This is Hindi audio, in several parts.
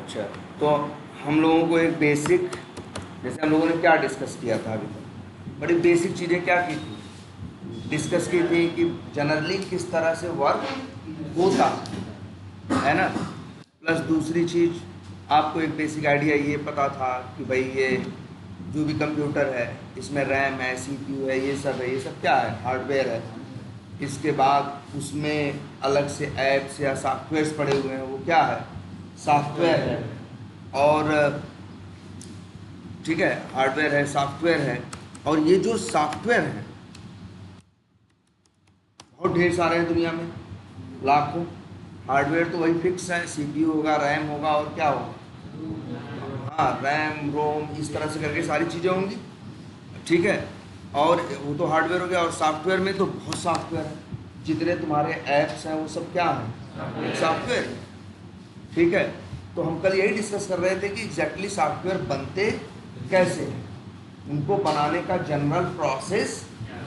अच्छा, तो हम लोगों को एक बेसिक, जैसे हम लोगों ने क्या डिस्कस किया था अभी तक, बड़ी बेसिक चीज़ें क्या की थी, डिस्कस की थी कि जनरली किस तरह से वर्क होता है ना। प्लस दूसरी चीज़, आपको एक बेसिक आइडिया ये पता था कि भाई ये जो भी कंप्यूटर है इसमें रैम है, सीपीयू है, ये सब क्या है, हार्डवेयर है। इसके बाद उसमें अलग से ऐप्स या सॉफ्टवेयर्स पड़े हुए हैं, वो क्या है, सॉफ्टवेयर है। और ठीक है, हार्डवेयर है, सॉफ्टवेयर है। और ये जो सॉफ्टवेयर है बहुत ढेर सारे हैं दुनिया में, लाखों। हार्डवेयर तो वही फिक्स है, सीपीयू होगा, रैम होगा और क्या होगा, हाँ, रैम रोम इस तरह से करके सारी चीज़ें होंगी, ठीक है। और वो तो हार्डवेयर हो गया। और सॉफ्टवेयर में तो बहुत सॉफ्टवेयर है, जितने तुम्हारे ऐप्स हैं वो सब क्या है, एक सॉफ्टवेयर, ठीक है। तो हम कल यही डिस्कस कर रहे थे कि एग्जैक्टली सॉफ्टवेयर बनते कैसे हैं, उनको बनाने का जनरल प्रोसेस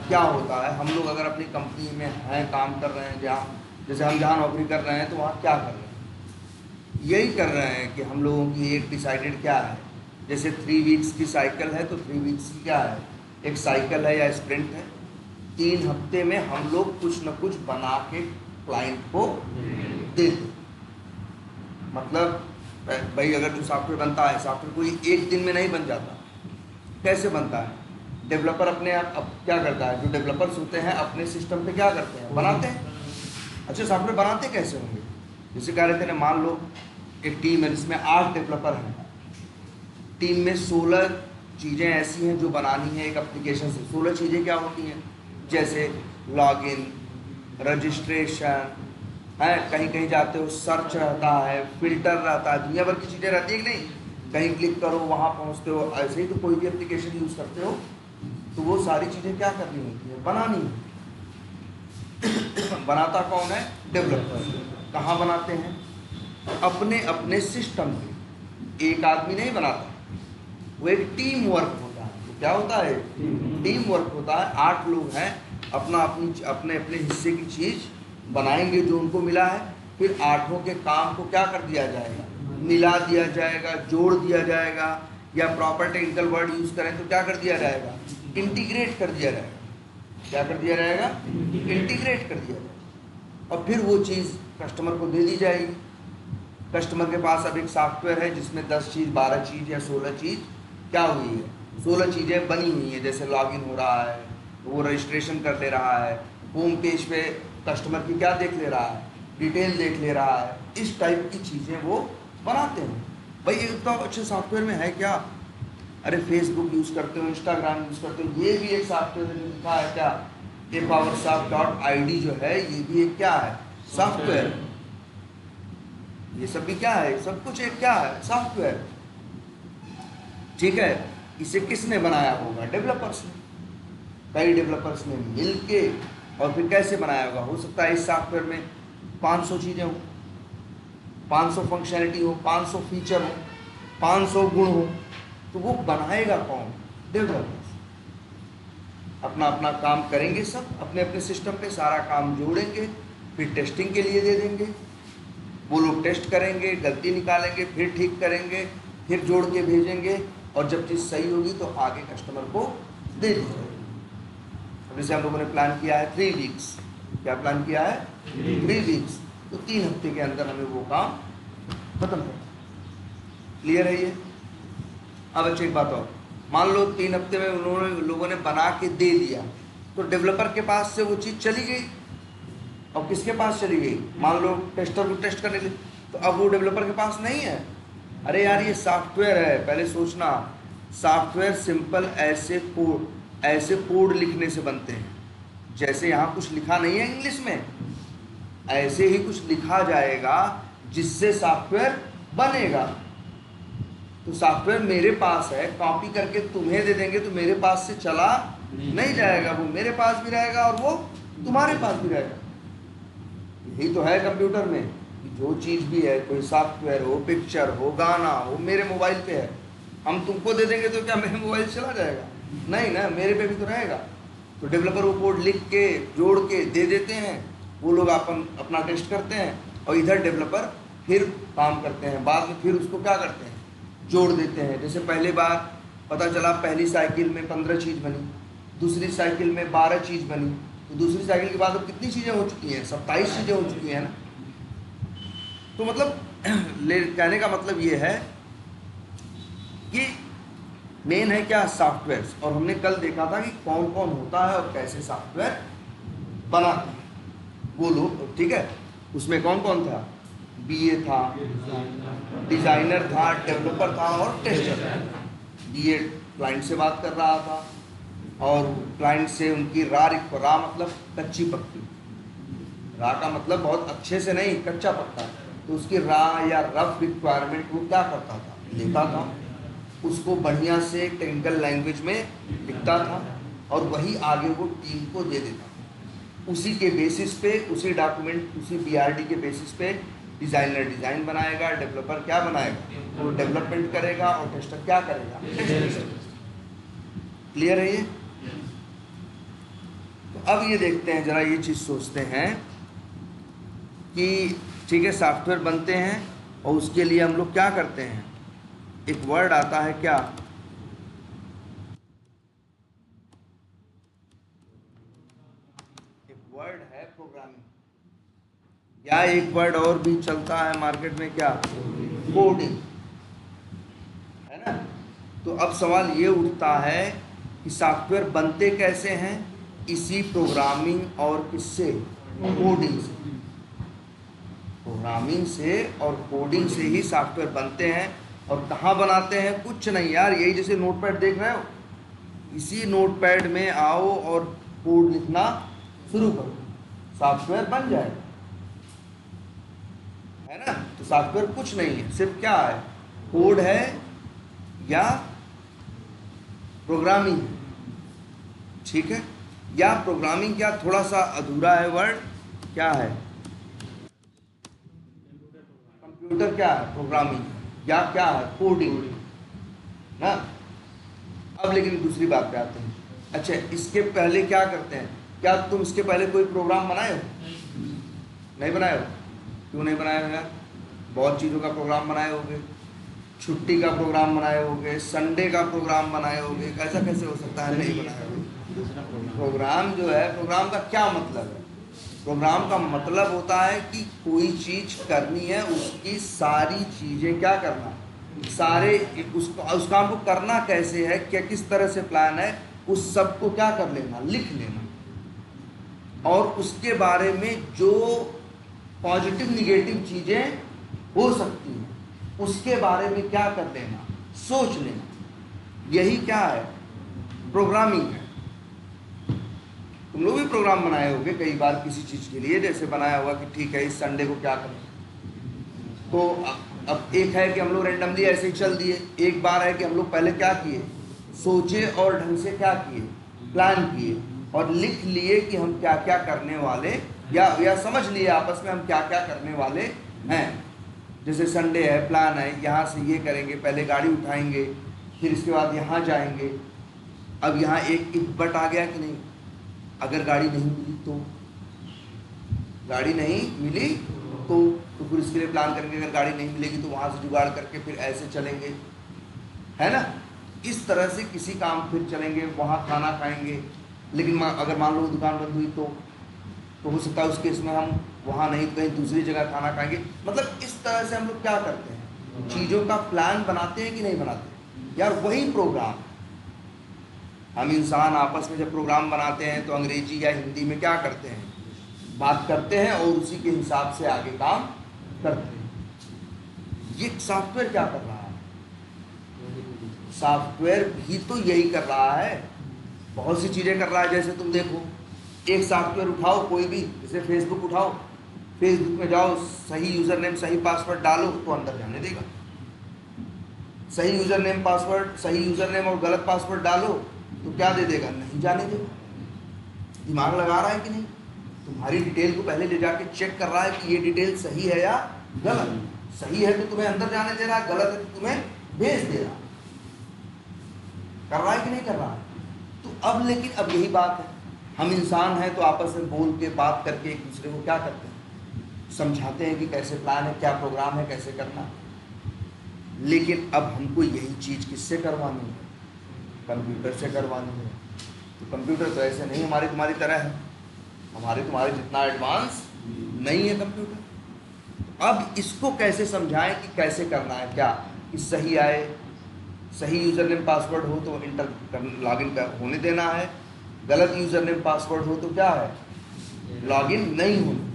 क्या होता है। हम लोग अगर अपनी कंपनी में हैं, काम कर रहे हैं, जहाँ जैसे हम जहाँ नौकरी कर रहे हैं तो वहाँ क्या कर रहे हैं, यही कर रहे हैं कि हम लोगों की एक डिसाइडेड क्या है, जैसे 3 वीक्स की साइकिल है तो 3 वीक्स की क्या है, एक साइकिल है या स्प्रिंट है। 3 हफ्ते में हम लोग कुछ न कुछ बना के क्लाइंट को दे दें। मतलब भाई अगर जो सॉफ्टवेयर बनता है, सॉफ्टवेयर कोई एक दिन में नहीं बन जाता। कैसे बनता है, डेवलपर अपने आप अब क्या करता है, जो डेवलपर्स होते हैं अपने सिस्टम पे क्या करते हैं, बनाते हैं। अच्छा, सॉफ्टवेयर बनाते कैसे होंगे, जैसे कह रहे थे ना, मान लो एक टीम है जिसमें 8 डेवलपर हैं, टीम में 16 चीज़ें ऐसी हैं जो बनानी है एक एप्लीकेशन से। 16 चीज़ें क्या होती हैं, जैसे लॉगिन, रजिस्ट्रेशन है, कहीं कहीं जाते हो सर्च रहता है, फिल्टर रहता है, दुनिया भर की चीज़ें रहती है कि नहीं, कहीं क्लिक करो वहाँ पहुँचते हो। ऐसे ही तो कोई भी एप्लीकेशन यूज़ करते हो तो वो सारी चीज़ें क्या करनी होती है, बनानी है। बनाता कौन है, डेवलपर। कहाँ बनाते हैं, अपने अपने सिस्टम पे। एक आदमी नहीं बनाता, वो एक टीम वर्क होता है। तो क्या होता है, टीम वर्क होता है। 8 लोग हैं, अपने अपने हिस्से की चीज़ बनाएंगे जो उनको मिला है। फिर 8 के काम को क्या कर दिया जाएगा, मिला दिया जाएगा, जोड़ दिया जाएगा, या प्रॉपर टेक्निकल वर्ड यूज़ करें तो क्या कर दिया जाएगा, इंटीग्रेट कर दिया जाएगा। क्या कर दिया जाएगा, इंटीग्रेट कर दिया जाएगा। और फिर वो चीज़ कस्टमर को दे दी जाएगी। कस्टमर के पास अब एक सॉफ्टवेयर है जिसमें 10 चीज़, 12 चीज़ या 16 चीज़ क्या हुई है, 16 चीज़ें बनी हुई हैं। जैसे लॉगिन हो रहा है तो वो रजिस्ट्रेशन कर ले रहा है, होम पेज पे कस्टमर की क्या देख ले रहा है, डिटेल देख ले रहा है। इस टाइप की चीज़ें वो बनाते हैं। भाई ये इतना अच्छे सॉफ्टवेयर में है क्या, अरे फेसबुक यूज़ करते हो, इंस्टाग्राम यूज़ करते हो, ये भी एक सॉफ्टवेयर में लिखा है क्या, ये powersoft.id जो है ये भी एक क्या है, सॉफ्टवेयर। ये सब भी क्या है, सब कुछ एक क्या है, सॉफ्टवेयर, ठीक है। इसे किसने बनाया होगा, डेवलपर्स ने, कई डेवलपर्स ने मिल के। और फिर कैसे बनाया होगा, हो सकता है इस सॉफ्टवेयर में 500 चीज़ें हो, 500 फंक्शनैलिटी हो, 500 फीचर हो, 500 गुण हो। तो वो बनाएगा कौन, डेवलपर्स। अपना अपना काम करेंगे, सब अपने अपने सिस्टम पे सारा काम जोड़ेंगे, फिर टेस्टिंग के लिए दे देंगे। वो लोग टेस्ट करेंगे, गलती निकालेंगे, फिर ठीक करेंगे, फिर जोड़ के भेजेंगे। और जब चीज़ सही होगी तो आगे कस्टमर को दे दी जाएगी। अब जैसे हम लोगों ने प्लान किया है 3 वीक्स, क्या प्लान किया है, 3 वीक्स, तो 3 हफ्ते के अंदर हमें वो काम खत्म करना। क्लियर है ये। अब अच्छी एक बात और, मान लो 3 हफ्ते में लोगों ने बना के दे दिया, तो डेवलपर के पास से वो चीज़ चली गई। और किसके पास चली गई, मान लो टेस्टर को टेस्ट करने के लिए, तो अब वो डेवलपर के पास नहीं है। अरे यार ये सॉफ्टवेयर है, पहले सोचना, सॉफ्टवेयर सिंपल ऐसे कोड लिखने से बनते हैं। जैसे यहाँ कुछ लिखा नहीं है इंग्लिश में, ऐसे ही कुछ लिखा जाएगा जिससे सॉफ्टवेयर बनेगा। तो सॉफ्टवेयर मेरे पास है, कॉपी करके तुम्हें दे देंगे तो मेरे पास से चला नहीं जाएगा, वो मेरे पास भी रहेगा और वो तुम्हारे पास भी रहेगा। यही तो है कंप्यूटर में, जो चीज़ भी है, कोई सॉफ्टवेयर हो, पिक्चर हो, गाना हो, मेरे मोबाइल पे है, हम तुमको दे देंगे तो क्या मेरे मोबाइल चला जाएगा, नहीं ना, मेरे पे भी तो रहेगा। तो डेवलपर वो कोड लिख के जोड़ के दे देते हैं, वो लोग अपना टेस्ट करते हैं, और इधर डेवलपर फिर काम करते हैं, बाद में फिर उसको क्या करते हैं, जोड़ देते हैं। जैसे पहले बार पता चला पहली साइकिल में 15 चीज़ बनी, दूसरी साइकिल में 12 चीज़ बनी, तो दूसरी साइकिल के बाद अब कितनी चीज़ें हो चुकी हैं, 27 चीज़ें हो चुकी हैं ना। तो मतलब कहने का मतलब ये है कि मेन है क्या, सॉफ्टवेयर। और हमने कल देखा था कि कौन कौन होता है और कैसे सॉफ्टवेयर बनाते हैं वो लोग, ठीक है। उसमें कौन कौन था, बीए था, डिज़ाइनर था, डेवलपर था और टेस्टर था। बीए क्लाइंट से बात कर रहा था और क्लाइंट से उनकी रा मतलब कच्ची पक्की, रा का मतलब बहुत अच्छे से नहीं, कच्चा पक्का, तो उसकी रा या रफ रिक्वायरमेंट वो क्या करता था, लेता था, उसको बढ़िया से टेक्निकल लैंग्वेज में लिखता था और वही आगे वो टीम को दे देता था। उसी के बेसिस पे, उसी डॉक्यूमेंट, उसी बीआरडी के बेसिस पे डिज़ाइनर डिज़ाइन बनाएगा, डेवलपर क्या बनाएगा, वो डेवलपमेंट करेगा और टेस्टर क्या करेगा, क्लियर है ये। तो अब ये देखते हैं, ज़रा ये चीज़ सोचते हैं कि ठीक है सॉफ्टवेयर बनते हैं और उसके लिए हम लोग क्या करते हैं, एक वर्ड आता है क्या, एक वर्ड है प्रोग्रामिंग, या एक वर्ड और भी चलता है मार्केट में, क्या, कोडिंग, है ना। तो अब सवाल ये उठता है कि सॉफ्टवेयर बनते कैसे हैं, इसी प्रोग्रामिंग और किससे, कोडिंग से। प्रोग्रामिंग से और कोडिंग से ही सॉफ्टवेयर बनते हैं। और कहाँ बनाते हैं, कुछ नहीं यार, यही जैसे नोटपैड देख रहे हो, इसी नोटपैड में आओ और कोड लिखना शुरू करो, सॉफ्टवेयर बन जाएगा, है ना। तो सॉफ्टवेयर कुछ नहीं है, सिर्फ क्या है, कोड है या प्रोग्रामिंग है, ठीक है। या प्रोग्रामिंग क्या थोड़ा सा अधूरा है वर्ड, क्या है, कंप्यूटर क्या है, प्रोग्रामिंग, या क्या है, कोडिंग ना। अब लेकिन दूसरी बात पे आते हैं, अच्छा इसके पहले क्या करते हैं, क्या तुम इसके पहले कोई प्रोग्राम बनाए हो, नहीं बनाए हो, क्यों नहीं बनाए हो यार, बहुत चीज़ों का प्रोग्राम बनाए होगे, छुट्टी का प्रोग्राम बनाए होगे, संडे का प्रोग्राम बनाए होगे, ऐसा कैसे हो सकता है नहीं बनाए होगे। प्रोग्राम जो है, प्रोग्राम का क्या मतलब है, प्रोग्राम का मतलब होता है कि कोई चीज़ करनी है, उसकी सारी चीज़ें क्या करना, सारे उस काम को करना कैसे है, क्या किस तरह से प्लान है, उस सब को क्या कर लेना, लिख लेना, और उसके बारे में जो पॉजिटिव निगेटिव चीज़ें हो सकती हैं उसके बारे में क्या कर लेना, सोच लेना, यही क्या है, प्रोग्रामिंग है। तुम लोग भी प्रोग्राम बनाए होंगे कई बार किसी चीज़ के लिए, जैसे बनाया होगा कि ठीक है इस संडे को क्या करें, तो अब एक है कि हम लोग रैंडमली ऐसे ही चल दिए, एक बार है कि हम लोग पहले क्या किए, सोचे और ढंग से क्या किए, प्लान किए और लिख लिए कि हम क्या क्या करने वाले, या समझ लिए आपस में हम क्या क्या करने वाले हैं। जैसे संडे है, प्लान है, यहाँ से ये करेंगे, पहले गाड़ी उठाएंगे, फिर इसके बाद यहाँ जाएंगे। अब यहाँ एक बट आ गया कि नहीं, अगर गाड़ी नहीं मिली तो, गाड़ी नहीं मिली तो फिर इसके लिए प्लान करेंगे, अगर गाड़ी नहीं मिलेगी तो वहाँ से जुगाड़ करके फिर ऐसे चलेंगे, है ना। इस तरह से किसी काम फिर चलेंगे, वहाँ खाना खाएंगे, लेकिन अगर मान लो दुकान बंद हुई तो हो सकता है उस केस में हम वहाँ नहीं कहीं दूसरी जगह खाना खाएंगे। मतलब इस तरह से हम लोग क्या करते हैं, चीज़ों का प्लान बनाते हैं कि नहीं बनाते यार, वही प्रोग्राम। हम इंसान आपस में जब प्रोग्राम बनाते हैं तो अंग्रेजी या हिंदी में क्या करते हैं, बात करते हैं और उसी के हिसाब से आगे काम करते हैं। ये सॉफ्टवेयर क्या कर रहा है, सॉफ्टवेयर भी तो यही कर रहा है, बहुत सी चीज़ें कर रहा है। जैसे तुम देखो, एक सॉफ्टवेयर उठाओ कोई भी, जैसे फेसबुक उठाओ, फेसबुक में जाओ, सही यूज़र नेम सही पासवर्ड डालो तो अंदर जाने देगा, सही यूज़र नेम पासवर्ड, सही यूज़र नेम और गलत पासवर्ड डालो तो क्या दे देगा, नहीं जाने देगा। दिमाग लगा रहा है कि नहीं, तुम्हारी डिटेल को पहले ले जाके चेक कर रहा है कि ये डिटेल सही है या गलत, सही है तो तुम्हें अंदर जाने दे रहा है, गलत है तो तुम्हें भेज दे रहा है, कर रहा है कि नहीं कर रहा है। तो अब लेकिन अब यही बात है, हम इंसान हैं तो आपस में बोल के बात करके एक दूसरे को क्या करते हैं, समझाते हैं कि कैसे प्लान है, क्या प्रोग्राम है, कैसे करना है। लेकिन अब हमको यही चीज़ किससे करवानी है? कंप्यूटर से करवानी है। तो कंप्यूटर तो ऐसे नहीं हमारी तुम्हारी तरह है, हमारे तुम्हारे जितना एडवांस नहीं है कंप्यूटर। अब इसको कैसे समझाएं कि कैसे करना है, क्या कि सही आए, सही यूज़र नेम पासवर्ड हो तो लॉगिन होने देना है, गलत यूज़र नेम पासवर्ड हो तो क्या है, लॉगिन नहीं होने देना।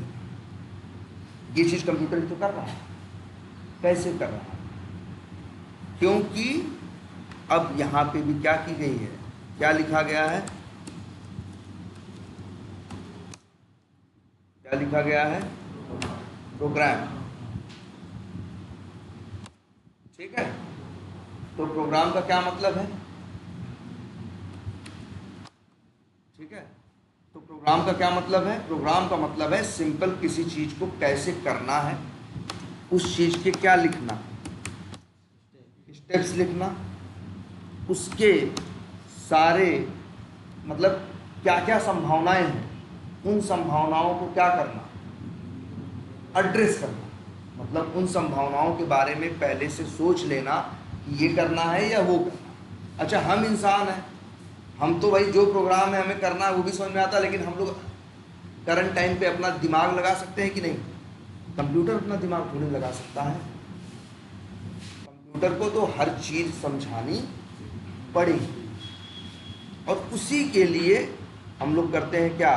ये चीज़ कंप्यूटर ही तो कर रहा है। कैसे कर रहा है? क्योंकि अब यहाँ पे भी क्या की गई है, क्या लिखा गया है, क्या लिखा गया है, प्रोग्राम। ठीक है, तो प्रोग्राम का क्या मतलब है? ठीक है, तो प्रोग्राम का क्या मतलब है? प्रोग्राम का मतलब है सिंपल किसी चीज को कैसे करना है, उस चीज के क्या लिखना, स्टेप्स लिखना, उसके सारे मतलब क्या क्या संभावनाएं हैं, उन संभावनाओं को क्या करना, एड्रेस करना। मतलब उन संभावनाओं के बारे में पहले से सोच लेना कि ये करना है या वो करना। अच्छा, हम इंसान हैं, हम तो भाई जो प्रोग्राम है हमें करना है वो भी समझ में आता है, लेकिन हम लोग करंट टाइम पे अपना दिमाग लगा सकते हैं कि नहीं? कंप्यूटर अपना दिमाग थोड़ी लगा सकता है। कंप्यूटर को तो हर चीज़ समझानी पड़ेगी, और उसी के लिए हम लोग करते हैं क्या,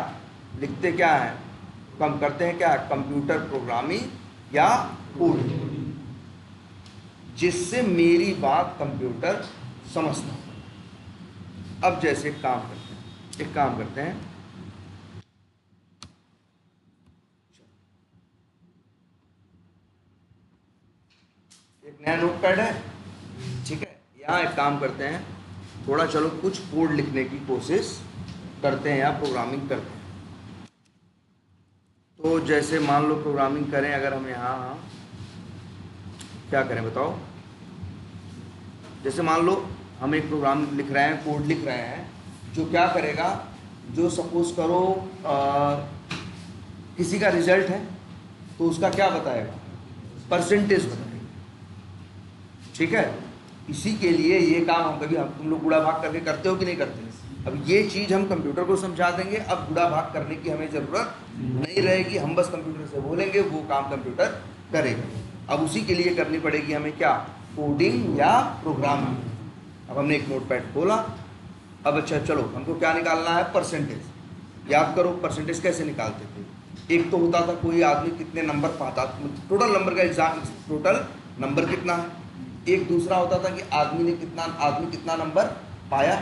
लिखते क्या है, हम करते हैं क्या, कंप्यूटर प्रोग्रामिंग या कोडिंग, जिससे मेरी बात कंप्यूटर समझता है। अब जैसे एक काम करते हैं, एक नया नोटपैड है, ठीक है, यहाँ एक काम करते हैं, थोड़ा चलो कुछ कोड लिखने की कोशिश करते हैं या प्रोग्रामिंग करते हैं। तो जैसे मान लो प्रोग्रामिंग करें, अगर हम यहाँ क्या करें बताओ। जैसे मान लो हम एक प्रोग्राम लिख रहे हैं, कोड लिख रहे हैं, जो क्या करेगा, जो सपोज करो किसी का रिजल्ट है तो उसका क्या बताएगा, परसेंटेज बताएगा। ठीक है, इसी के लिए ये काम हम कभी, हम तुम लोग गुणा भाग करके करते हो कि नहीं करते? अब ये चीज़ हम कंप्यूटर को समझा देंगे, अब गुणा भाग करने की हमें ज़रूरत नहीं रहेगी, हम बस कंप्यूटर से बोलेंगे, वो काम कंप्यूटर करेगा। अब उसी के लिए करनी पड़ेगी हमें क्या, कोडिंग या प्रोग्रामिंग। अब हमने एक नोटपैड खोला, अब अच्छा चलो हमको क्या निकालना है, परसेंटेज। याद करो परसेंटेज कैसे निकालते थे, एक तो होता था कोई आदमी कितने नंबर पाता, टोटल नंबर का एग्जाम, टोटल नंबर कितना है। एक दूसरा होता था कि आदमी कितना नंबर पाया,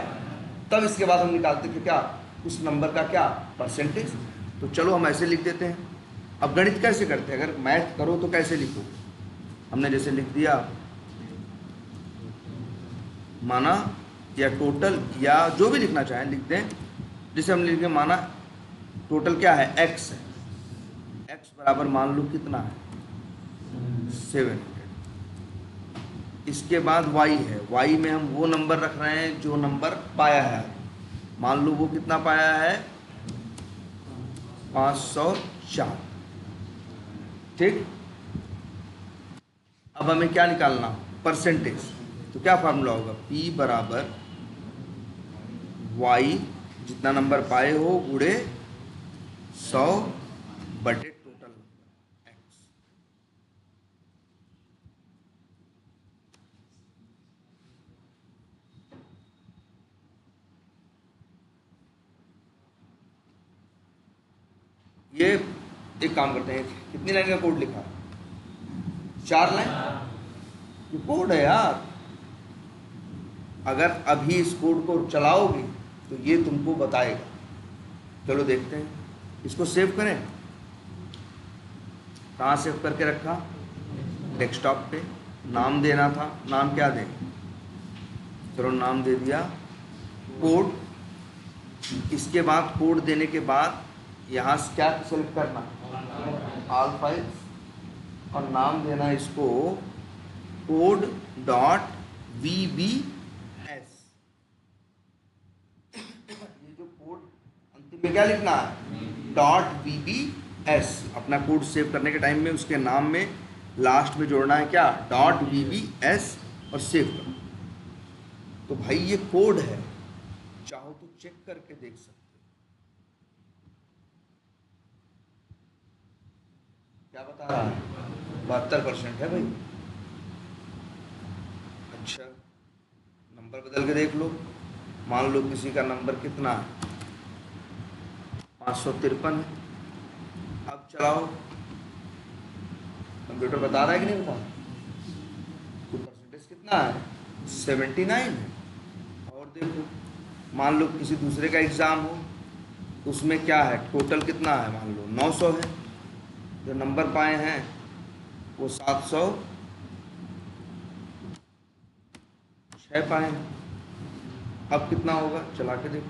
तब इसके बाद हम निकालते थे क्या, उस नंबर का क्या, परसेंटेज। तो चलो हम ऐसे लिख देते हैं। अब गणित कैसे करते हैं, अगर मैथ करो तो कैसे लिखो, हमने जैसे लिख दिया, माना या टोटल या जो भी लिखना चाहें लिख दें। जैसे हम लिख के माना टोटल क्या है, एक्स है, एक्स बराबर मान लो कितना है, 700। इसके बाद वाई है, वाई में हम वो नंबर रख रहे हैं जो नंबर पाया है, मान लो वो कितना पाया है, 504। ठीक, अब हमें क्या निकालना, परसेंटेज। तो क्या फार्मूला होगा, P बराबर वाई जितना नंबर पाए हो गुणे 100 बटे टोटल नंबर एक्स। ये एक काम करते हैं, कितनी लाइन का कोड लिखा, 4 लाइन। ये कोड है यार, अगर अभी इस कोड को चलाओगे तो ये तुमको बताएगा। चलो देखते हैं, इसको सेव करें। कहाँ सेव करके रखा, डेस्कटॉप पे। नाम देना था, नाम क्या दें, चलो नाम दे दिया कोड। इसके बाद कोड देने के बाद यहाँ से क्या सेलेक्ट करना, ऑल फाइल्स, और नाम देना इसको कोड डॉट VBS। ये जो कोड अंतिम में क्या लिखना है, डॉट VBS। एस, अपना कोड सेव करने के टाइम में उसके नाम में लास्ट में जोड़ना है क्या, .vbs और सेव करो। तो भाई ये कोड है, चाहो तो चेक करके देख सकते हो। क्या बता रहा है, 72% है भाई। अच्छा, नंबर बदल के देख लो। मान लो किसी का नंबर कितना है, 553 है। अब चलाओ, कंप्यूटर बता रहा है कि नहीं बता रहा, तो परसेंटेज कितना है, 79 है। और देखो, मान लो किसी दूसरे का एग्ज़ाम हो, उसमें क्या है, टोटल कितना है, मान लो 900 है। जो नंबर पाए हैं वो 706 पाए हैं। अब कितना होगा, चला के देखो,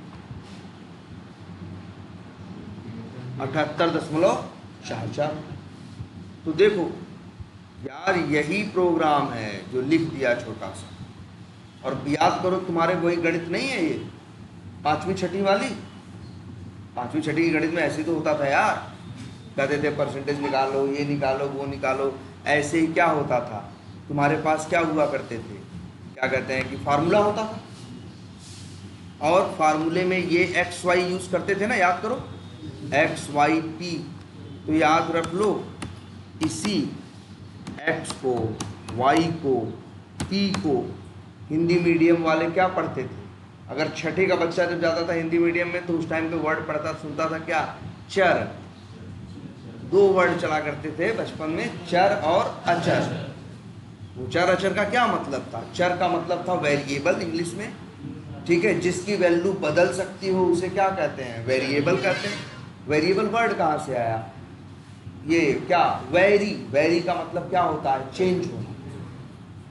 78.44। तो देखो यार, यही प्रोग्राम है जो लिख दिया छोटा सा। और याद करो, तुम्हारे वही गणित नहीं है ये, 5वीं 6वीं वाली, 5वीं 6वीं की गणित में ऐसे तो होता था यार, कहते थे परसेंटेज निकालो, ये निकालो, वो निकालो। ऐसे ही क्या होता था, तुम्हारे पास क्या हुआ करते थे, क्या कहते हैं कि फार्मूला होता था, और फार्मूले में ये एक्स वाई यूज़ करते थे ना, याद करो, एक्स वाई पी। तो याद रख लो, इसी एक्स को, वाई को, पी को हिंदी मीडियम वाले क्या पढ़ते थे। अगर छठे का बच्चा जब जाता था हिंदी मीडियम में, तो उस टाइम पे वर्ड पढ़ता सुनता था क्या, चर। 2 वर्ड चला करते थे बचपन में, चर और अचर। वो चर अचर का क्या मतलब था, चर का मतलब था वेरिएबल इंग्लिश में, ठीक है, जिसकी वैल्यू बदल सकती हो उसे क्या कहते हैं, वेरिएबल कहते हैं। वेरिएबल वर्ड कहाँ से आया, ये क्या, वेरी, वेरी का मतलब क्या होता है, चेंज होना।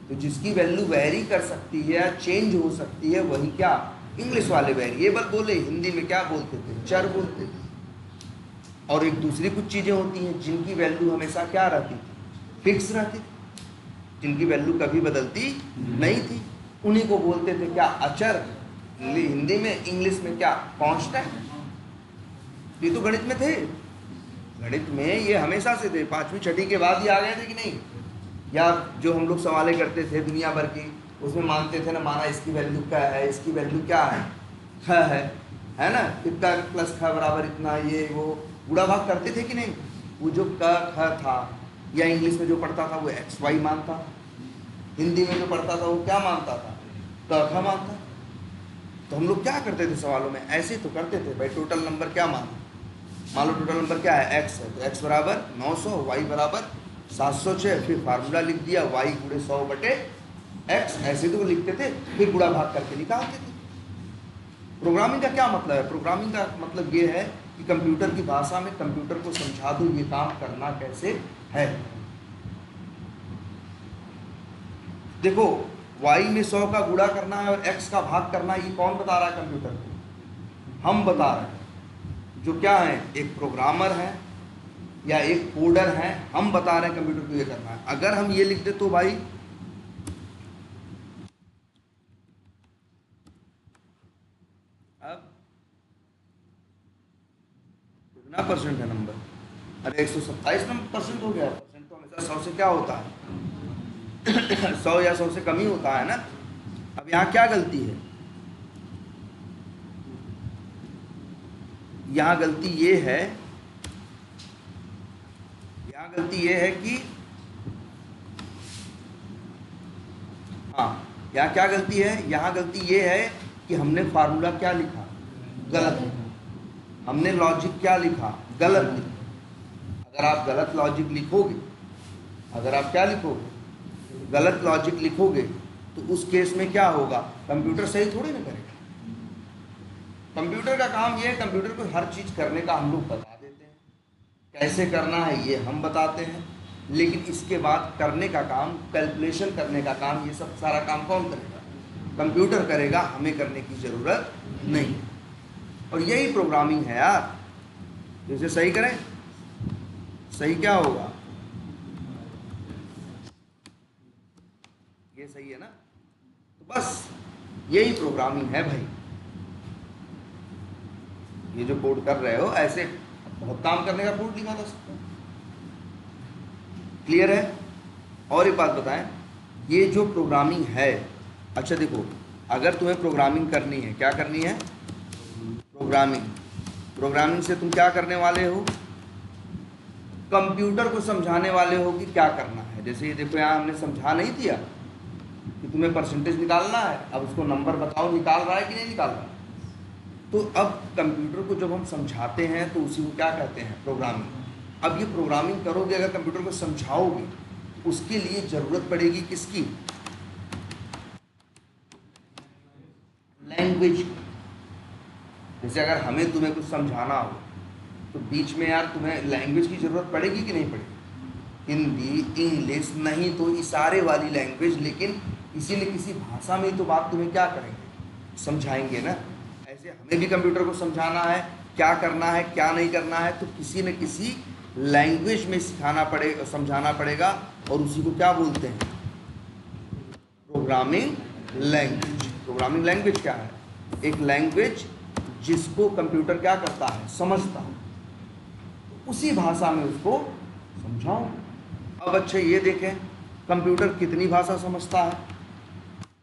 तो जिसकी वैल्यू वेरी कर सकती है या चेंज हो सकती है, वही क्या, इंग्लिश वाले वेरिएबल बोले, हिंदी में क्या बोलते थे, चर बोलते थे। और एक दूसरी कुछ चीज़ें होती हैं जिनकी वैल्यू हमेशा क्या रहती थी, फिक्स रहती थी, जिनकी वैल्यू कभी बदलती नहीं थी, उन्हीं को बोलते थे क्या, अचर हिंदी में, इंग्लिश में क्या, कांस्टेंट। ये तो गणित में थे, गणित में ये हमेशा से थे, 5वीं 6वीं के बाद ही आ गए थे कि नहीं। या जो हम लोग सवालें करते थे दुनिया भर की, उसमें मानते थे ना, माना इसकी वैल्यू क्या है, इसकी वैल्यू क्या है, ख है ना, कितना प्लस ख बराबर इतना, ये वो गुणा भाग करते थे कि नहीं। वो जो क ख था, या इंग्लिश में जो पढ़ता था वो एक्स वाई मानता, हिंदी में जो पढ़ता था वो क्या मानता था, क ख मानता। तो हम लोग क्या करते थे सवालों में, ऐसे तो करते थे भाई, टोटल नंबर क्या माना, मान लो टोटल नंबर क्या है, एक्स है, तो एक्स बराबर 900, वाई बराबर 706, फिर फार्मूला लिख दिया, वाई गुणे 100 बटे एक्स, ऐसे तो लिखते थे, फिर गुणा भाग करके निकालते थे। प्रोग्रामिंग का क्या मतलब है, प्रोग्रामिंग का मतलब ये है कि कंप्यूटर की भाषा में कंप्यूटर को समझा दो ये काम करना कैसे है। देखो, वाई में 100 का गुणा करना है और एक्स का भाग करना है, ये कौन बता रहा है कंप्यूटर को, हम बता रहे हैं। जो क्या है, एक प्रोग्रामर है या एक कोडर है, हम बता रहे हैं कंप्यूटर को ये करना है। अगर हम ये लिख दे तो भाई, अब कितना परसेंट है नंबर, अरे 127% हो गया। परसेंट तो हमेशा 100 से क्या होता है 100 या 100 से कम ही होता है ना। अब यहाँ क्या गलती है, यहाँ गलती ये है, यहाँ गलती ये है कि, हाँ, यहाँ क्या गलती है, यहाँ गलती ये है कि हमने फार्मूला क्या लिखा, गलत लिखा। हमने लॉजिक क्या लिखा, गलत लिखा। अगर आप गलत लॉजिक लिखोगे, अगर आप क्या लिखोगे, गलत लॉजिक लिखोगे, तो उस केस में क्या होगा, कंप्यूटर सही थोड़ी ना करेगा। कंप्यूटर का काम ये है, कंप्यूटर को हर चीज़ करने का हम लोग बता देते हैं, कैसे करना है ये हम बताते हैं, लेकिन इसके बाद करने का काम, कैलकुलेशन करने का काम, ये सब सारा काम कौन करेगा, कंप्यूटर करेगा, हमें करने की ज़रूरत नहीं। और यही प्रोग्रामिंग है यार, जैसे सही करें, सही क्या होगा, ये सही है ना। तो बस यही प्रोग्रामिंग है भाई, ये जो कोड कर रहे हो ऐसे बहुत काम करने का कोड लिखा जा सकता है। क्लियर है? और एक बात बताएं, ये जो प्रोग्रामिंग है, अच्छा देखो, अगर तुम्हें प्रोग्रामिंग करनी है, क्या करनी है? प्रोग्रामिंग से तुम क्या करने वाले हो? कंप्यूटर को समझाने वाले हो कि क्या करना है। जैसे ये देखो, यहाँ हमने समझा नहीं दिया कि तुम्हें परसेंटेज निकालना है, अब उसको नंबर बताओ निकाल रहा है कि नहीं निकाल रहा है। तो अब कंप्यूटर को जब हम समझाते हैं तो उसी को क्या कहते हैं? प्रोग्रामिंग। अब ये प्रोग्रामिंग करोगे, अगर कंप्यूटर को समझाओगे, उसके लिए ज़रूरत पड़ेगी किसकी? लैंग्वेज। जैसे अगर हमें तुम्हें कुछ समझाना हो तो बीच में यार तुम्हें लैंग्वेज की ज़रूरत पड़ेगी कि नहीं पड़ेगी? हिंदी, इंग्लिश, नहीं तो इशारे वाली लैंग्वेज, लेकिन इसीलिए किसी भाषा में तो बात तुम्हें क्या करेंगे? समझाएंगे ना। ऐसे हमें भी कंप्यूटर को समझाना है, क्या करना है क्या नहीं करना है, तो किसी न किसी लैंग्वेज में सिखाना पड़ेगा, समझाना पड़ेगा, और उसी को क्या बोलते हैं? Programming language. प्रोग्रामिंग लैंग्वेज क्या है? एक लैंग्वेज जिसको कंप्यूटर क्या करता है? समझता है, तो उसी भाषा में उसको समझाओ। अब अच्छा ये देखें, कंप्यूटर कितनी भाषा समझता है?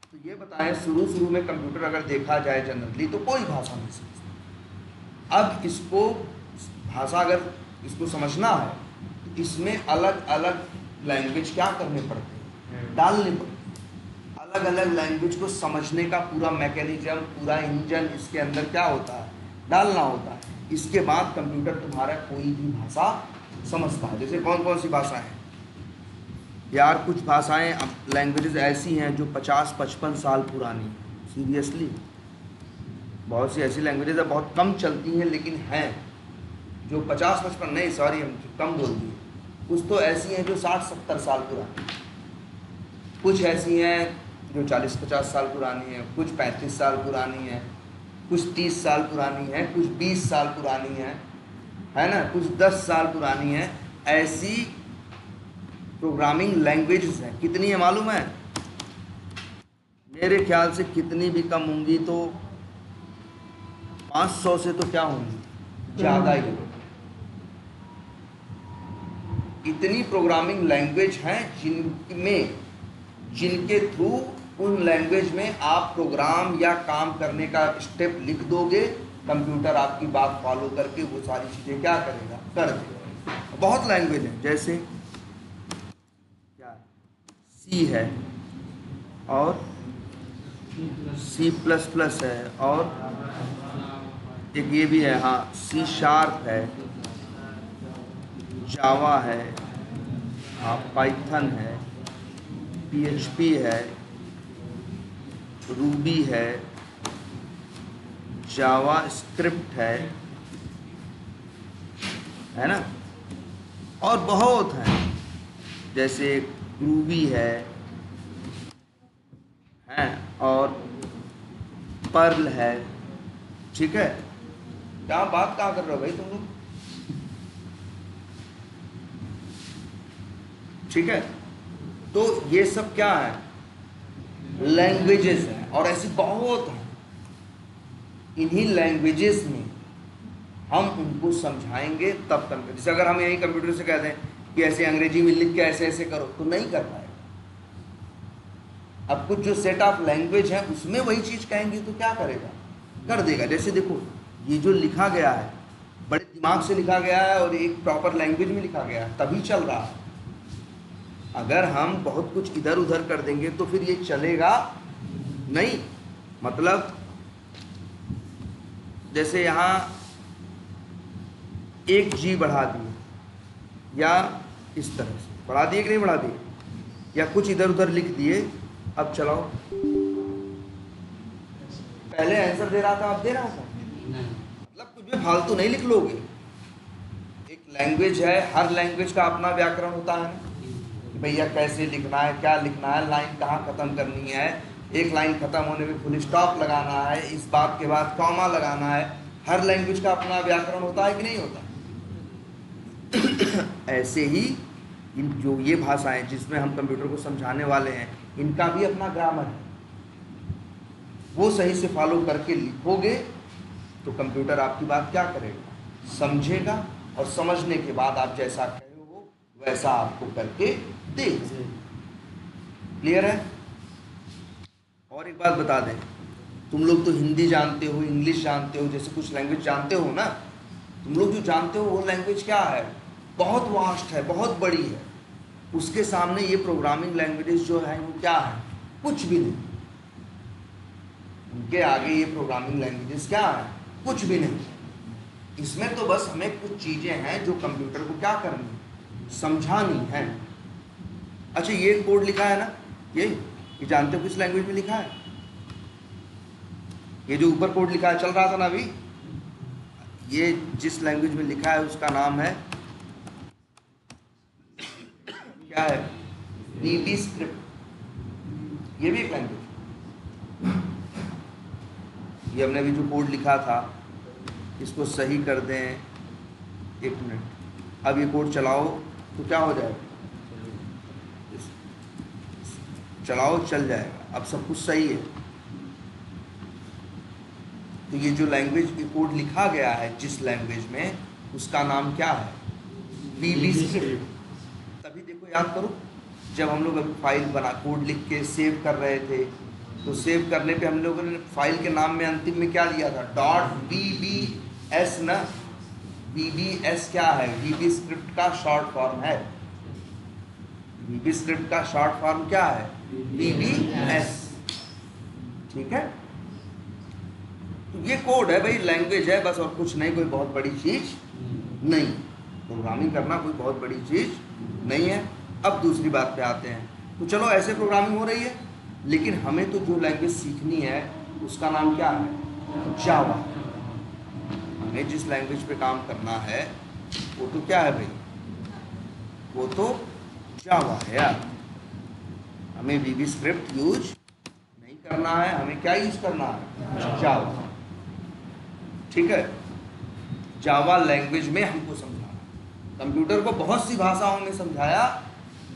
तो ये बताएं, शुरू में कंप्यूटर अगर देखा जाए जनरली तो कोई भाषा नहीं समझता। अब इसको भाषा अगर इसको समझना है तो इसमें अलग अलग लैंग्वेज क्या करने पड़ते हैं? डालने पड़ते हैं। अलग अलग लैंग्वेज को समझने का पूरा मैकेनिज्म, पूरा इंजन इसके अंदर क्या होता है? डालना होता है। इसके बाद कंप्यूटर तुम्हारा कोई भी भाषा समझता है। जैसे कौन कौन सी भाषाएं हैं यार? कुछ भाषाएं, लैंग्वेजेस ऐसी हैं जो 50-55 साल पुरानी हैं। सीरियसली, बहुत सी ऐसी लैंग्वेजेस है बहुत कम चलती हैं, लेकिन हैं जो 50-55 नहीं, सॉरी हम कम बोल दिए, कुछ तो ऐसी हैं जो 60-70 साल पुरानी, कुछ ऐसी हैं जो 40-50 साल पुरानी है, कुछ 35 साल पुरानी है, कुछ 30 साल पुरानी है, कुछ 20 साल पुरानी है ना, कुछ 10 साल पुरानी है। ऐसी प्रोग्रामिंग लैंग्वेजेस हैं। कितनी है मालूम है? मेरे ख्याल से कितनी भी कम होंगी तो 500 से तो क्या होंगी, ज़्यादा ही। इतनी प्रोग्रामिंग लैंग्वेज हैं जिनके थ्रू उन लैंग्वेज में आप प्रोग्राम या काम करने का स्टेप लिख दोगे, कंप्यूटर आपकी बात फॉलो करके वो सारी चीज़ें क्या करेगा? कर देगा। बहुत लैंग्वेज है, जैसे क्या सी है, और C++ है, और एक ये भी है, हाँ, C# है, जावा है, हाँ, पाइथन है, PHP है, रूबी है, जावा स्क्रिप्ट है ना, और बहुत हैं, जैसे रूबी है, और पर्ल है। ठीक है? क्या बात कहाँ कर रहे हो भाई तुम लोग? ठीक है, तो ये सब क्या है? लैंग्वेजेस हैं, और ऐसी बहुत हैं। इन्हीं लैंग्वेजेस में हम उनको समझाएंगे तब कंप्यूटर। जैसे अगर हम यही कंप्यूटर से कहते हैं कि ऐसे अंग्रेजी में लिख के ऐसे ऐसे करो, तो नहीं कर पाएगा। अब कुछ जो सेट ऑफ लैंग्वेज है उसमें वही चीज़ कहेंगे तो क्या करेगा? कर देगा। जैसे देखो, ये जो लिखा गया है बड़े दिमाग से लिखा गया है और एक प्रॉपर लैंग्वेज में लिखा गया है, तभी चल रहा है। अगर हम बहुत कुछ इधर उधर कर देंगे तो फिर ये चलेगा नहीं। मतलब जैसे यहाँ एक जी बढ़ा दिए, या इस तरह से बढ़ा दिए कि नहीं बढ़ा दिए, या कुछ इधर उधर लिख दिए, अब चलाओ। पहले आंसर दे रहा था, अब दे रहा था। मतलब कुछ भी फालतू नहीं लिख लोगे। एक लैंग्वेज है, हर लैंग्वेज का अपना व्याकरण होता है कि भैया कैसे लिखना है, क्या लिखना है, लाइन कहाँ ख़त्म करनी है, एक लाइन ख़त्म होने में फुल स्टॉप लगाना है, इस बात के बाद कॉमा लगाना है। हर लैंग्वेज का अपना व्याकरण होता है कि नहीं होता? ऐसे ही इन जो ये भाषाएं जिसमें हम कंप्यूटर को समझाने वाले हैं, इनका भी अपना ग्रामर है। वो सही से फॉलो करके लिखोगे तो कंप्यूटर आपकी बात क्या करेगा? समझेगा और समझने के बाद आप जैसा कहे वो वैसा आपको करके दे। क्लियर है? और एक बात बता दें, तुम लोग तो हिंदी जानते हो, इंग्लिश जानते हो, जैसे कुछ लैंग्वेज जानते हो ना, तुम लोग जो जानते हो वो लैंग्वेज क्या है, बहुत वास्ट है, बहुत बड़ी है। उसके सामने ये प्रोग्रामिंग लैंग्वेजेस जो है वो क्या है, कुछ भी नहीं। उनके आगे ये प्रोग्रामिंग लैंग्वेजेस क्या है, कुछ भी नहीं। इसमें तो बस हमें कुछ चीज़ें हैं जो कंप्यूटर को क्या करनी है, समझानी है। अच्छा, ये कोड लिखा है ना, ये जानते हो किस लैंग्वेज में लिखा है? ये जो ऊपर कोड लिखा है, चल रहा था ना अभी, ये जिस लैंग्वेज में लिखा है उसका नाम है क्या है, VB स्क्रिप्ट। ये भी एक लैंग्वेज। ये हमने अभी जो कोड लिखा था, इसको सही कर दें, 1 मिनट। अब ये कोड चलाओ तो क्या हो जाएगा, चलाओ चल जाएगा, अब सब कुछ सही है। तो ये जो लैंग्वेज ये कोड लिखा गया है जिस लैंग्वेज में, उसका नाम क्या है, VB स्क्रिप्ट। तभी देखो, याद करो, जब हम लोग अभी फाइल बना कोड लिख के सेव कर रहे थे, तो सेव करने पे हम लोगों ने फाइल के नाम में अंतिम में क्या लिया था, .VBS ना। VBS क्या है, VB स्क्रिप्ट का शॉर्ट फॉर्म है। VB स्क्रिप्ट का शॉर्ट फॉर्म क्या है, VBS। ठीक है, तो ये कोड है भाई, लैंग्वेज है बस, और कुछ नहीं, कोई बहुत बड़ी चीज नहीं। प्रोग्रामिंग करना कोई बहुत बड़ी चीज नहीं है। अब दूसरी बात पे आते हैं, तो चलो ऐसे प्रोग्रामिंग हो रही है, लेकिन हमें तो जो लैंग्वेज सीखनी है उसका नाम क्या है, जावा। हमें जिस लैंग्वेज पे काम करना है वो तो क्या है भाई, वो तो जावा है यार। हमें VB स्क्रिप्ट यूज नहीं करना है, हमें क्या यूज करना है, जावा। ठीक है, जावा लैंग्वेज में हमको समझाना। कंप्यूटर को बहुत सी भाषाओं में समझाया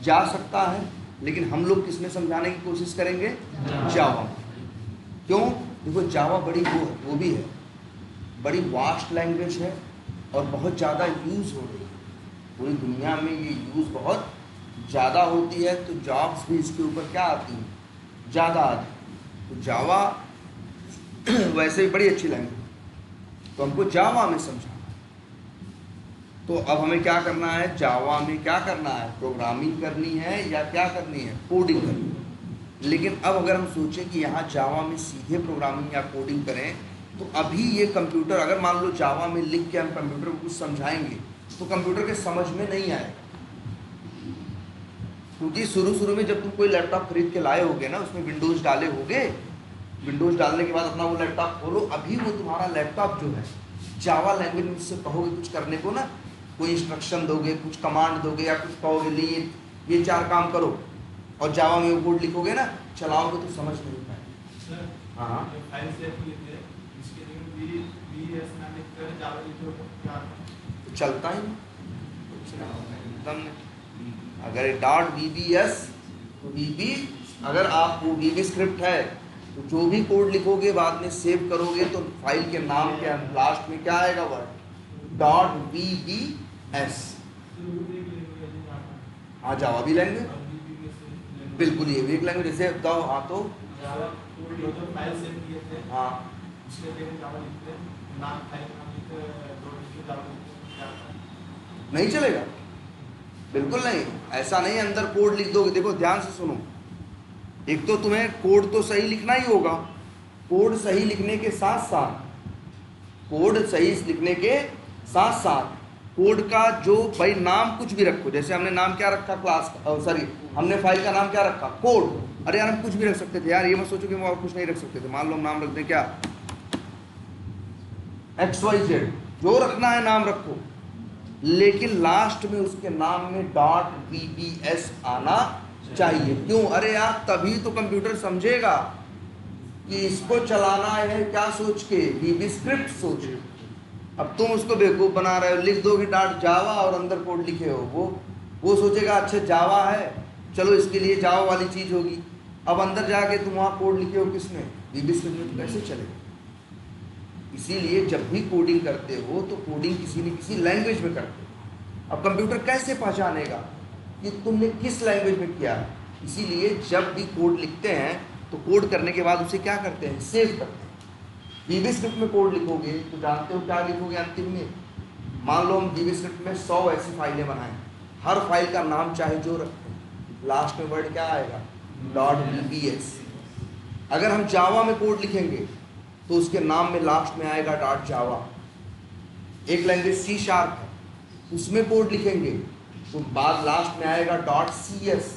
जा सकता है, लेकिन हम लोग किसमें समझाने की कोशिश करेंगे, जावा। क्यों? देखो, जावा बड़ी वो भी है, बड़ी वास्ट लैंग्वेज है और बहुत ज़्यादा यूज़ हो रही है पूरी दुनिया में। ये यूज़ बहुत ज़्यादा होती है, तो जॉब्स भी इसके ऊपर क्या आती हैं, ज़्यादा आती है। तो जावा वैसे भी बड़ी अच्छी लैंग्वेज, तो हमको जावा में समझाना। तो अब हमें क्या करना है, जावा में क्या करना है, प्रोग्रामिंग करनी है या क्या करनी है, कोडिंग करनी है। लेकिन अब अगर हम सोचें कि यहाँ जावा में सीधे प्रोग्रामिंग या कोडिंग करें, तो अभी ये कंप्यूटर, अगर मान लो जावा में लिख के हम कंप्यूटर को कुछ समझाएंगे तो कंप्यूटर के समझ में नहीं आएगा। क्योंकि शुरू में जब तुम कोई लैपटॉप खरीद के लाए होगे ना, उसमें विंडोज़ डाले होगे, विंडोज़ डालने के बाद अपना वो लैपटॉप खोलो, अभी वो तुम्हारा लैपटॉप जो है जावा लैंग्वेज में उससे कहोगे कुछ करने को ना, कोई इंस्ट्रक्शन दोगे, कुछ कमांड दोगे या कुछ कहोगे नहीं ये 4 काम करो, और जावा में वो कोड लिखोगे ना, चलाओगे तो समझ नहीं पाएगा। हाँ, तो चलता ही एकदम। अगर .VBS तो VB, अगर आप वो VB स्क्रिप्ट है तो जो भी कोड लिखोगे बाद में सेव करोगे तो फाइल के नाम के लास्ट में क्या आएगा, वर्ड .VBS। हाँ, जावा भी लैंग्वेज, बिल्कुल ये भी एक लैंग्वेज। जैसे बताओ, हाँ तो हाँ, नहीं चलेगा, बिल्कुल नहीं। ऐसा नहीं अंदर कोड लिख दोगे। देखो ध्यान से सुनो, एक तो तुम्हें कोड तो सही लिखना ही होगा, कोड सही लिखने के साथ साथ कोड का जो भाई नाम कुछ भी रखो, जैसे हमने नाम क्या रखा क्लास का, सॉरी हमने फाइल का नाम क्या रखा, कोड। अरे यार हम कुछ भी रख सकते थे यार, ये मत सोचो कि हम और कुछ नहीं रख सकते थे। मान लो हम नाम रख दें क्या, XYZ, जो रखना है नाम रखो, लेकिन लास्ट में उसके नाम में .VBS आना चाहिए। क्यों? अरे यार तभी तो कंप्यूटर समझेगा कि इसको चलाना है क्या सोच के, VB स्क्रिप्ट सोच के। अब तुम उसको बेवकूफ़ बना रहे हो, लिख दोगे .जावा और अंदर कोड लिखे हो, वो सोचेगा अच्छा जावा है, चलो इसके लिए जावा वाली चीज़ होगी। अब अंदर जाके तुम वहाँ कोड लिखे हो किसमें, VB स्क्रिप्ट में, तो कैसे चलेगा? इसीलिए जब भी कोडिंग करते हो तो कोडिंग किसी न किसी लैंग्वेज में करते हो। अब कंप्यूटर कैसे पहचानेगा कि तुमने किस लैंग्वेज में किया है? इसीलिए जब भी कोड लिखते हैं तो कोड करने के बाद उसे क्या करते हैं? सेव करते हैं। वीबी स्क्रिप्ट में कोड लिखोगे तो जानते हो क्या लिखोगे अंतिम में? मान लो हम वीबी स्क्रिप्ट में 100 ऐसी फाइलें बनाएं, हर फाइल का नाम चाहे जो रखें, लास्ट में वर्ड क्या आएगा? .vbs। अगर हम जावा में कोड लिखेंगे तो उसके नाम में लास्ट में आएगा .java। एक लैंग्वेज C# है, उसमें कोड लिखेंगे तो बाद लास्ट में आएगा .cs।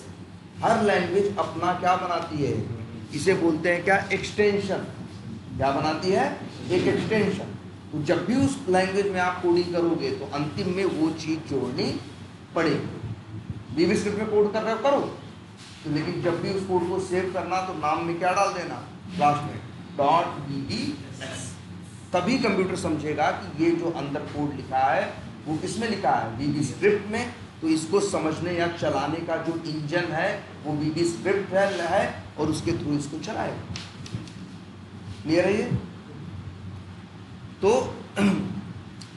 हर लैंग्वेज अपना क्या बनाती है? इसे बोलते हैं क्या? एक्सटेंशन। क्या बनाती है? एक एक्सटेंशन। तो जब भी उस लैंग्वेज में आप कोडिंग करोगे तो अंतिम में वो चीज़ जोड़नी पड़ेगी। वीबी स्क्रिप्ट में कोड कर रहे हो, करो तो, लेकिन जब भी उस कोड को सेव करना तो नाम में क्या डाल देना? लास्ट में .vbs। तभी कंप्यूटर समझेगा कि ये जो अंदर कोड लिखा है वो किसमें लिखा है? वीबी स्क्रिप्ट में। तो इसको समझने या चलाने का जो इंजन है वो वीबी स्क्रिप्ट है और उसके थ्रू इसको चलाएगा। क्लियर है ये? तो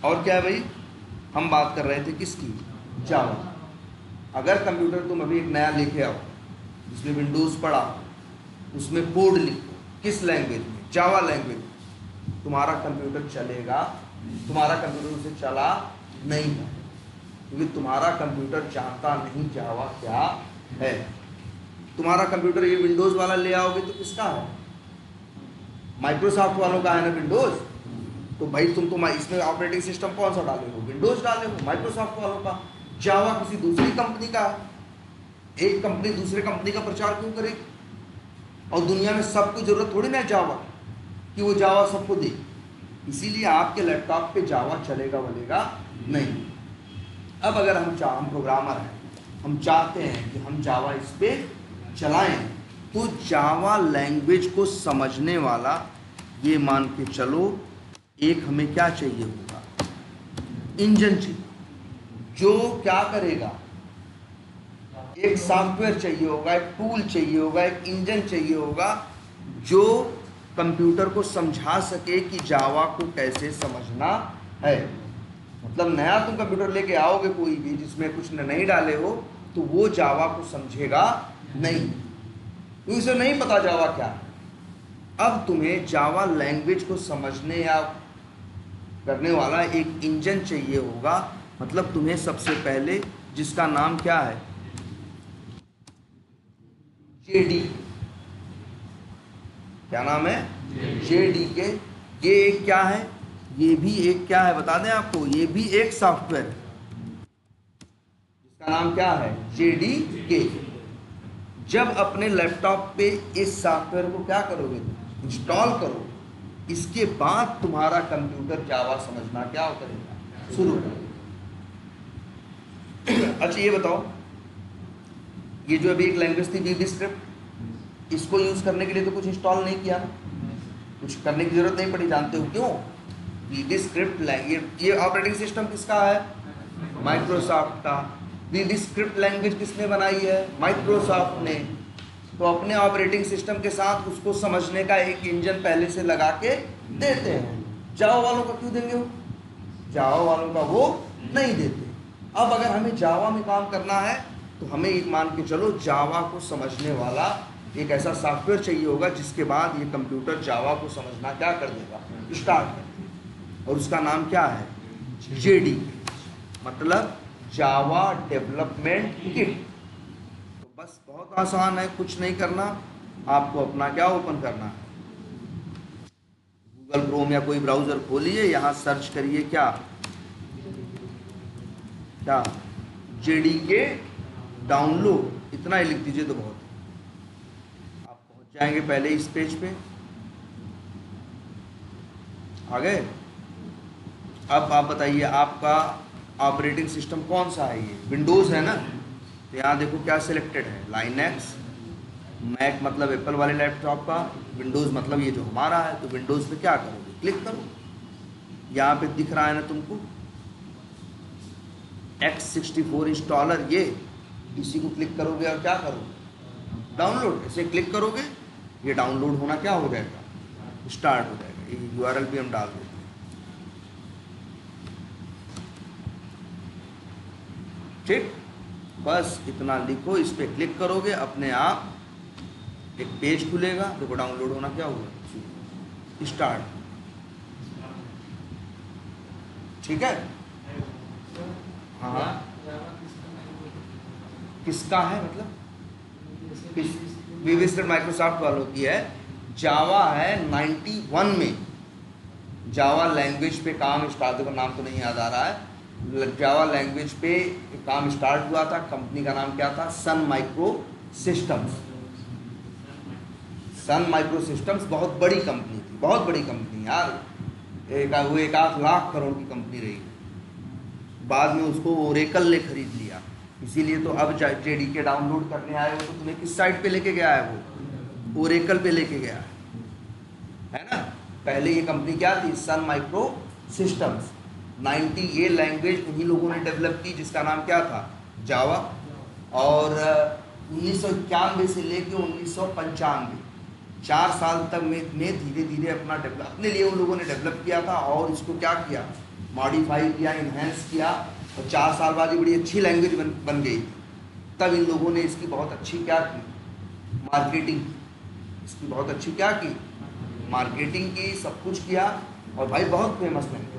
और क्या है भाई, हम बात कर रहे थे किसकी? जावा। अगर कंप्यूटर तुम अभी एक नया लेके आओ जिसमें विंडोज़ पड़ा, उसमें कोड लिखो, किस लैंग्वेज में? जावा लैंग्वेज में, तुम्हारा कंप्यूटर चलेगा? तुम्हारा कंप्यूटर उसे चला नहीं है, क्योंकि तुम्हारा कंप्यूटर जानता नहीं जावा क्या है। तुम्हारा कंप्यूटर ये विंडोज़ वाला ले आओगे तो किसका है? माइक्रोसॉफ्ट वालों का है ना विंडोज़। तो भाई तुम इसमें ऑपरेटिंग सिस्टम कौन सा डाले हो? विंडोज़ डाले हो, माइक्रोसॉफ्ट वालों का। जावा किसी दूसरी कंपनी का है। एक कंपनी दूसरे कंपनी का प्रचार क्यों करेगी? और दुनिया में सबको जरूरत थोड़ी ना है जावा कि वो जावा सबको दे। इसीलिए आपके लैपटॉप पे जावा चलेगा बोलेगा नहीं। अब अगर हम प्रोग्रामर हैं, हम चाहते हैं कि हम जावा इस पर चलाएं, तो जावा लैंग्वेज को समझने वाला ये मान के चलो एक हमें क्या चाहिए होगा? इंजन चाहिए। जो क्या करेगा? एक सॉफ्टवेयर चाहिए होगा, एक टूल चाहिए होगा, एक इंजन चाहिए होगा जो कंप्यूटर को समझा सके कि जावा को कैसे समझना है। मतलब नया तुम कंप्यूटर लेके आओगे कोई भी जिसमें कुछ नहीं डाले हो तो वो जावा को समझेगा नहीं, तो उसे नहीं पता जावा क्या है। अब तुम्हें जावा लैंग्वेज को समझने या करने वाला एक इंजन चाहिए होगा। मतलब तुम्हें सबसे पहले, जिसका नाम क्या है? जेडी। क्या नाम है? JDK। ये एक क्या है? ये भी एक क्या है बता दें आपको? ये भी एक सॉफ्टवेयर है जिसका नाम क्या है? JDK। जब अपने लैपटॉप पे इस सॉफ्टवेयर को क्या करोगे? इंस्टॉल करो। इसके बाद तुम्हारा कंप्यूटर जावा समझना क्या करेगा? शुरू करेगा। अच्छा ये बताओ, ये जो अभी एक लैंग्वेज थी वीबी स्क्रिप्ट, इसको यूज करने के लिए तो कुछ इंस्टॉल नहीं किया ना, कुछ करने की जरूरत नहीं पड़ी। जानते हो क्यों? वीबी स्क्रिप्ट लैंग्वेज, ये ऑपरेटिंग सिस्टम किसका है? माइक्रोसॉफ्ट का। वीबी स्क्रिप्ट लैंग्वेज किसने बनाई है? माइक्रोसॉफ्ट ने। तो अपने ऑपरेटिंग सिस्टम के साथ उसको समझने का एक इंजन पहले से लगा के देते हैं। जावा वालों का क्यों देंगे वो? जावा वालों का वो नहीं देते। अब अगर हमें जावा में काम करना है तो हमें एक मान के चलो जावा को समझने वाला एक ऐसा सॉफ्टवेयर चाहिए होगा जिसके बाद ये कंप्यूटर जावा को समझना क्या कर देगा? स्टार्ट कर देगा। और उसका नाम क्या है? JDK, मतलब जावा डेवलपमेंट किट। तो बस बहुत आसान है, कुछ नहीं करना, आपको अपना क्या ओपन करना है? गूगल क्रोम या कोई ब्राउजर खोलिए, यहाँ सर्च करिए क्या JDK डाउनलोड, इतना ही लिख दीजिए तो बहुत है। आप पहुंच जाएंगे पहले इस पेज पे। आ गए? अब आप बताइए आपका ऑपरेटिंग सिस्टम कौन सा है? ये विंडोज़ है ना, तो यहाँ देखो क्या सिलेक्टेड है? लाइनक्स। मैक मतलब एप्पल वाले लैपटॉप का, विंडोज़ मतलब ये जो हमारा है। तो विंडोज़ पे क्या करोगे? क्लिक करो। यहाँ पे दिख रहा है ना तुमको X64 इंस्टॉलर, ये इसी को क्लिक करोगे और क्या करोगे? डाउनलोड। ऐसे क्लिक करोगे ये डाउनलोड होना क्या हो जाएगा? स्टार्ट हो जाएगा। ये URL भी हम डाल देते हैं। ठीक, बस इतना लिखो, इस पर क्लिक करोगे अपने आप एक पेज खुलेगा, देखो डाउनलोड होना क्या हुआ, स्टार्ट। ठीक है, हाँ किसका है मतलब विविस्टर माइक्रोसॉफ्ट वालों की है। जावा है 91 में, जावा लैंग्वेज पे काम स्टार्ट, देखो नाम तो नहीं याद आ रहा है, जावा लैंग्वेज पे काम स्टार्ट हुआ था। कंपनी का नाम क्या था, Sun micro systems. Sun micro systems बहुत बड़ी कंपनी थी, बहुत बड़ी कंपनी यार, वो 1 लाख करोड़ की कंपनी रही। बाद में उसको ओरेकल ने खरीद लिया, इसीलिए तो अब जेडीके डाउनलोड करने आए हो तो तुम्हें किस साइट पे लेके गया है, वो ओरेकल पे लेके गया है ना। पहले ये कंपनी क्या थी, सन माइक्रो सिस्टम्स। 90 ये लैंग्वेज उन्हीं लोगों ने डेवलप की जिसका नाम क्या था, जावा। और 1991 से लेके 1995 4 साल तक में धीरे धीरे अपने लिए उन लोगों ने डेवलप किया था, और इसको क्या किया, मॉडिफाई किया, इन्हेंस किया, और 4 साल बाद ये बड़ी अच्छी लैंग्वेज बन गई। तब इन लोगों ने इसकी बहुत अच्छी क्या की, मार्केटिंग की, इसकी बहुत अच्छी क्या की, मार्केटिंग की, सब कुछ किया, और भाई बहुत फेमस लैंग्वेज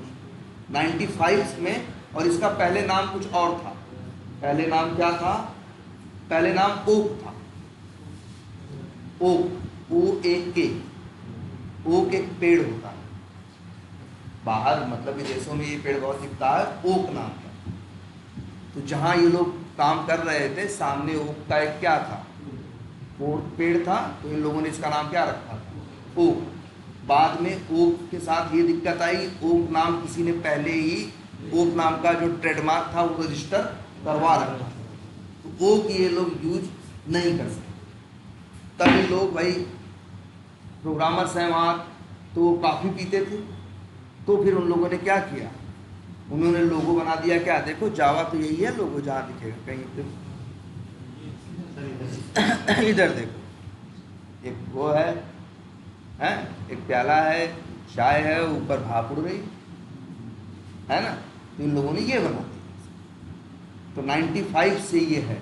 95 में। और इसका पहले नाम कुछ और था, पहले नाम क्या था, पहले नाम ओक था, ओक, O-A-K, ओक एक पेड़ होता है, बाहर मतलब विदेशों में ये पेड़ बहुत दिखता है, ओक नाम का। तो जहाँ ये लोग काम कर रहे थे सामने ओक का एक क्या था, पेड़ था, तो इन लोगों ने इसका नाम क्या रखा था, ओक। बाद में ओक के साथ ये दिक्कत आई, ओक नाम किसी ने पहले ही ओक नाम का जो ट्रेडमार्क था वो रजिस्टर करवा रखा, तो ओक ये लोग यूज नहीं कर सकते। तभी लोग भाई प्रोग्रामर्स हैं वहाँ, तो काफ़ी पीते थे, तो फिर उन लोगों ने क्या किया, उन्होंने लोगो बना दिया क्या, देखो जावा तो यही है लोगो, जहाँ दिखेगा कहीं देखो इधर देखो, एक वो है, एक प्याला है, चाय है, ऊपर भाप उड़ रही है ना, तो इन लोगों ने ये बना दिया। तो 95 से ये है।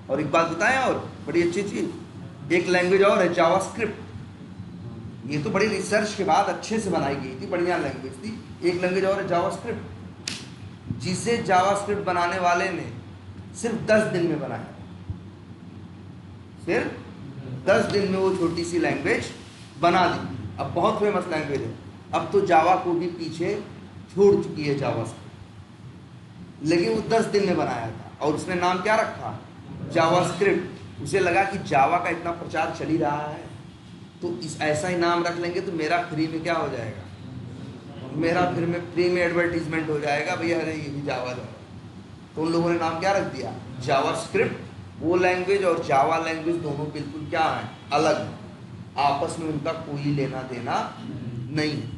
और एक बात बताएं, और बड़ी अच्छी चीज़, एक लैंग्वेज और है जावास्क्रिप्ट, ये तो बड़ी रिसर्च के बाद अच्छे से बनाई गई थी, बढ़िया लैंग्वेज थी। एक लैंग्वेज और है जावास्क्रिप्ट, जिसे जावास्क्रिप्ट बनाने वाले ने सिर्फ 10 दिन में बनाया, सिर्फ 10 दिन में वो छोटी सी लैंग्वेज बना दी। अब बहुत फेमस लैंग्वेज है, अब तो जावा को भी पीछे छोड़ चुकी है जावास्क्रिप्ट, लेकिन वो 10 दिन में बनाया था, और उसने नाम क्या रखा, जावास्क्रिप्ट। उसे लगा कि जावा का इतना प्रचार चल ही रहा है, तो इस ऐसा ही नाम रख लेंगे तो मेरा फ्री में क्या हो जाएगा, मेरा फिर में फ्री में एडवर्टीजमेंट हो जाएगा, भैया अरे ये भी जावा जावा। तो उन लोगों ने नाम क्या रख दिया, जावास्क्रिप्ट। वो लैंग्वेज और जावा लैंग्वेज दोनों बिल्कुल क्या है, अलग है, आपस में उनका कोई लेना देना नहीं है।